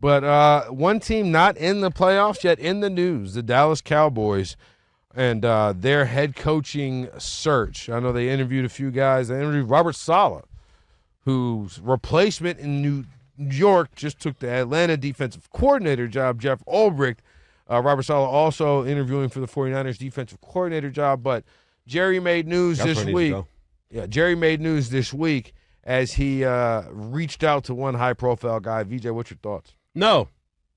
But one team not in the playoffs yet in the news, the Dallas Cowboys and their head coaching search. I know they interviewed a few guys. They interviewed Robert Saleh, whose replacement in New York just took the Atlanta defensive coordinator job, Jeff Ulbrich. Robert Saleh also interviewing for the 49ers defensive coordinator job. But Jerry made news this week. Yeah, Jerry made news this week as he reached out to one high-profile guy. VJ, what's your thoughts? No.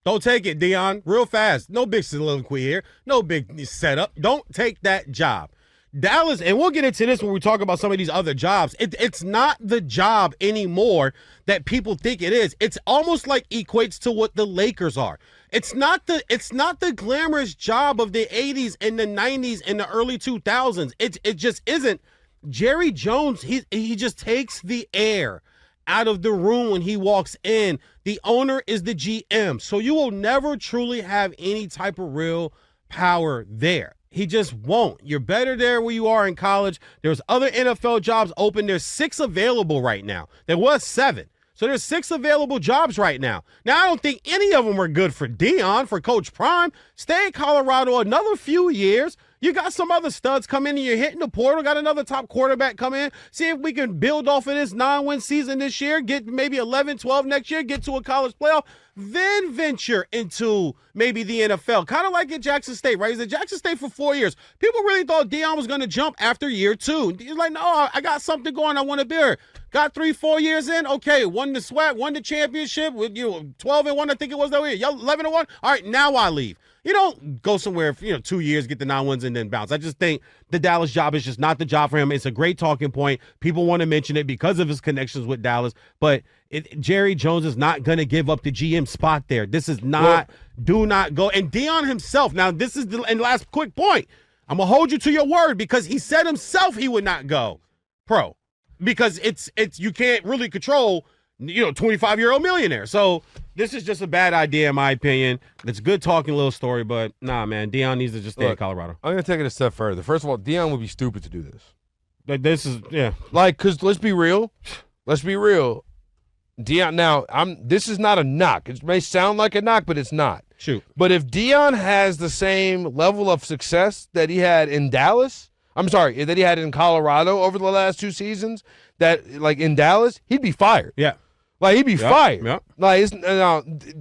Don't take it, Dion. Real fast. No big soliloquy here. No big setup. Don't take that job. Dallas, and we'll get into this when we talk about some of these other jobs. It's not the job anymore that people think it is. It's almost like equates to what the Lakers are. It's not the glamorous job of the 80s and the 90s and the early 2000s. It just isn't. Jerry Jones, he just takes the air out of the room when he walks in. The owner is the GM, so you will never truly have any type of real power there. He just won't. You're better there where you are in college. There's other NFL jobs open. There's 6 available right now. There was 7. So there's 6 available jobs right now. Now, I don't think any of them are good for Dion, for Coach Prime. Stay in Colorado another few years. You got some other studs come in and you're hitting the portal. Got another top quarterback come in. See if we can build off of this 9-win season this year. Get maybe 11, 12 next year. Get to a college playoff. Then venture into maybe the NFL. Kind of like at Jackson State, right? He's at Jackson State for 4 years. People really thought Dion was going to jump after year 2. He's like, no, I got something going. I want to be here. Got 3-4 years in. Okay, won the SWAC, won the championship with 12-1, I think it was that year. 11-1. All right, now I leave. You don't go somewhere for 2 years, get the 9 wins, and then bounce. I just think the Dallas job is just not the job for him. It's a great talking point. People want to mention it because of his connections with Dallas. But Jerry Jones is not going to give up the GM spot there. This is not, do not go. And Dion himself, now this is the last quick point. I'm going to hold you to your word because he said himself he would not go pro. Because it's you can't really control 25-year-old millionaire. So this is just a bad idea, in my opinion. It's a good talking little story, but nah, man, Dion needs to just stay in Colorado. I'm going to take it a step further. First of all, Dion would be stupid to do this. This is, yeah. Because let's be real. Dion, now, this is not a knock. It may sound like a knock, but it's not. Shoot. But if Dion has the same level of success that he had in Dallas, that he had in Colorado over the last 2 seasons, that like in Dallas, he'd be fired. Yeah. Like he'd be fired. Yeah. Like it's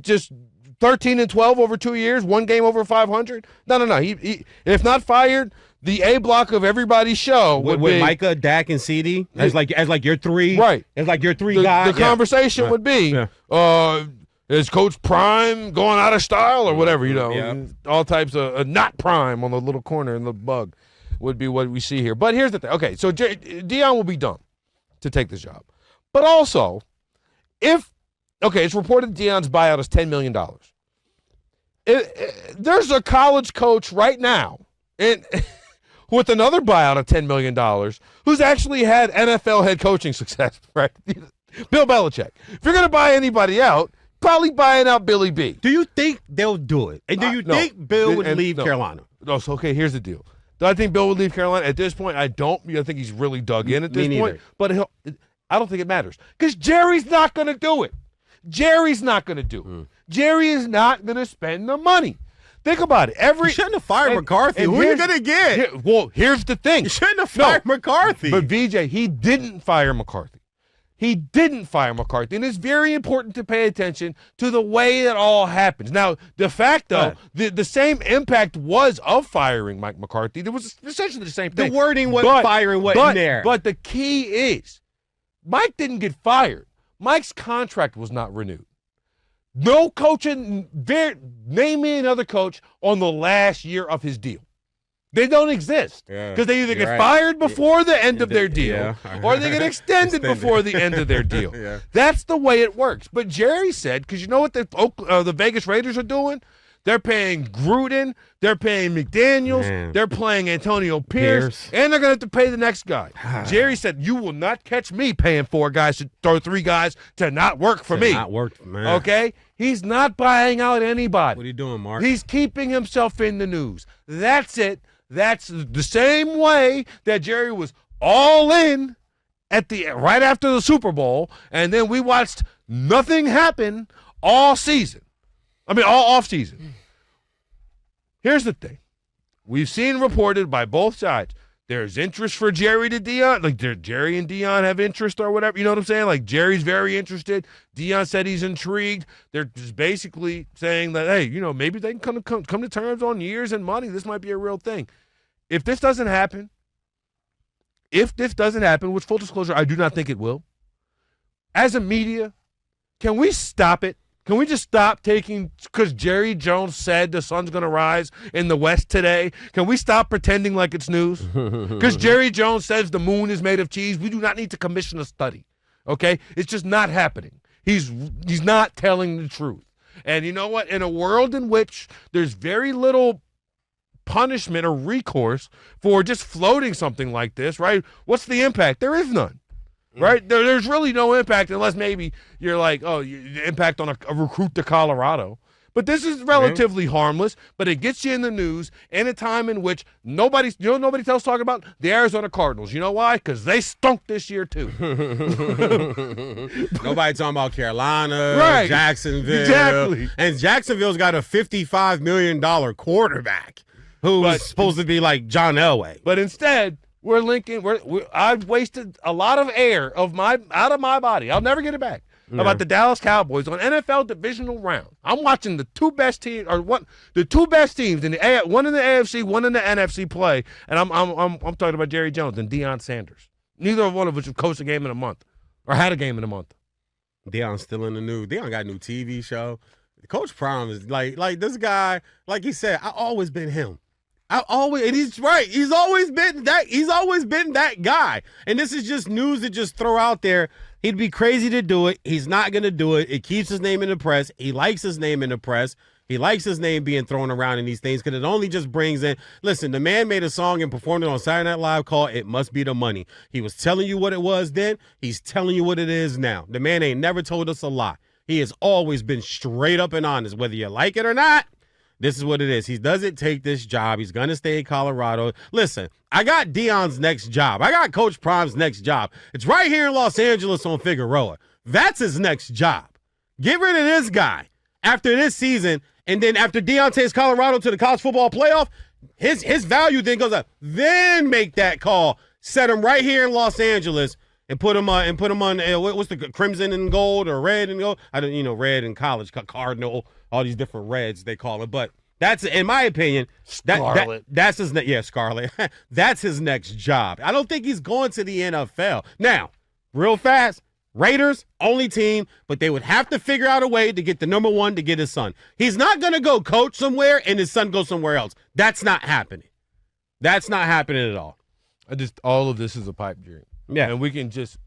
just 13-12 over 2 years, 1 game over 500. No. He if not fired, the A block of everybody's show would be Micah, Dak, and CD as like your 3. Right. As like your 3 guys. The conversation would be, is Coach Prime going out of style or whatever, all types of not Prime on the little corner in the bug would be what we see here. But here's the thing. Okay, so Dion will be dumb to take this job. But also, it's reported Dion's buyout is $10 million. There's a college coach right now with another buyout of $10 million who's actually had NFL head coaching success, right? Bill Belichick. If you're going to buy anybody out, probably buying out Billy B. Do you think they'll do it? And do you think Bill would leave Carolina? No, so okay, here's the deal. Do I think Bill would leave Carolina? At this point, I don't. I think he's really dug in at this point. But I don't think it matters because Jerry's not going to do it. Jerry's not going to do it. Jerry is not going to spend the money. Think about it. You shouldn't have fired McCarthy. Who are you going to get? Here's the thing. You shouldn't have fired McCarthy. But VJ, he didn't fire McCarthy. He didn't fire McCarthy, and it's very important to pay attention to the way it all happens. Now, de facto, the same impact was of firing Mike McCarthy. There was essentially the same thing. The wording wasn't firing wasn't there. But the key is, Mike didn't get fired. Mike's contract was not renewed. No coaching, name me another coach on the last year of his deal. They don't exist because they either get fired before the end of their deal or they get extended before the end of their deal. That's the way it works. But Jerry said, because you know what the Vegas Raiders are doing? They're paying Gruden, they're paying McDaniels, they're paying Antonio Pierce, and they're going to have to pay the next guy. Jerry said, you will not catch me paying 4 guys or 3 guys to not work for me. Not work, man. Okay? He's not buying out anybody. What are you doing, Mark? He's keeping himself in the news. That's it. That's the same way that Jerry was all in right after the Super Bowl, and then we watched nothing happen all season. I mean, all offseason. Here's the thing. We've seen reported by both sides. There's interest for Jerry to Dion. Like, Jerry and Dion have interest or whatever. You know what I'm saying? Like, Jerry's very interested. Dion said he's intrigued. They're just basically saying that, hey, maybe they can come to terms on years and money. This might be a real thing. If this doesn't happen, with full disclosure, I do not think it will. As a media, can we stop it? Can we just stop taking, because Jerry Jones said the sun's going to rise in the West today, can we stop pretending like it's news? Because Jerry Jones says the moon is made of cheese. We do not need to commission a study, okay? It's just not happening. He's not telling the truth. And you know what? In a world in which there's very little punishment or recourse for just floating something like this, right? What's the impact? There is none. Right? There's really no impact unless maybe you're like, oh, the impact on a recruit to Colorado. But this is relatively harmless, but it gets you in the news in a time in which nobody else talking about the Arizona Cardinals. You know why? Because they stunk this year too. Nobody talking about Carolina, right. Jacksonville. Exactly. And Jacksonville's got a $55 million quarterback who's supposed to be like John Elway. But instead, we're linking. I've wasted a lot of air out of my body. I'll never get it back. Yeah. About the Dallas Cowboys on NFL divisional round. I'm watching the two best teams, the two best teams in the one in the AFC, one in the NFC play, and I'm talking about Jerry Jones and Deion Sanders. Neither one of which have coached a game in a month or had a game in a month. Deion's still in the news. Deion got a new TV show. Coach Prime is like this guy. Like he said, I've always been him. And he's right. He's always been that guy. And this is just news to just throw out there. He'd be crazy to do it. He's not going to do it. It keeps his name in the press. He likes his name in the press. He likes his name being thrown around in these things because it only just brings in. Listen, the man made a song and performed it on Saturday Night Live called It Must Be the Money. He was telling you what it was then. He's telling you what it is now. The man ain't never told us a lie. He has always been straight up and honest, whether you like it or not. This is what it is. He doesn't take this job. He's going to stay in Colorado. Listen, I got Deion's next job. I got Coach Prime's next job. It's right here in Los Angeles on Figueroa. That's his next job. Get rid of this guy after this season, and then after Deion takes Colorado to the college football playoff, his value then goes up. Then make that call. Set him right here in Los Angeles and put him on. What's the crimson and gold or red and gold? I don't, red in college, cardinal. All these different reds they call it, but that's, in my opinion, that's his Scarlet. That's his next job. I don't think he's going to the NFL. Now, real fast, Raiders only team, but they would have to figure out a way to get the number one to get his son. He's not going to go coach somewhere and his son goes somewhere else. That's not happening. That's not happening at all. All of this is a pipe dream. Yeah, and we can just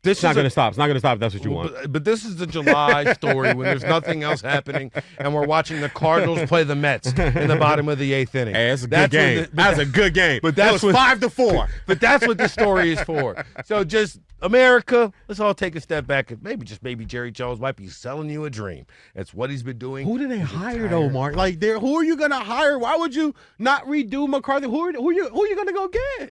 it's not going to stop. It's not going to stop if that's what you want. But this is the July story when there's nothing else happening, and we're watching the Cardinals play the Mets in the bottom of the 8th inning. Hey, that's a good game. That's a good game. But that was 5-4. But that's what this story is for. So just America, let's all take a step back. And maybe Jerry Jones might be selling you a dream. That's what he's been doing. Who do they hire though, Mark? Like, who are you going to hire? Why would you not redo McCarthy? Who are you going to go get?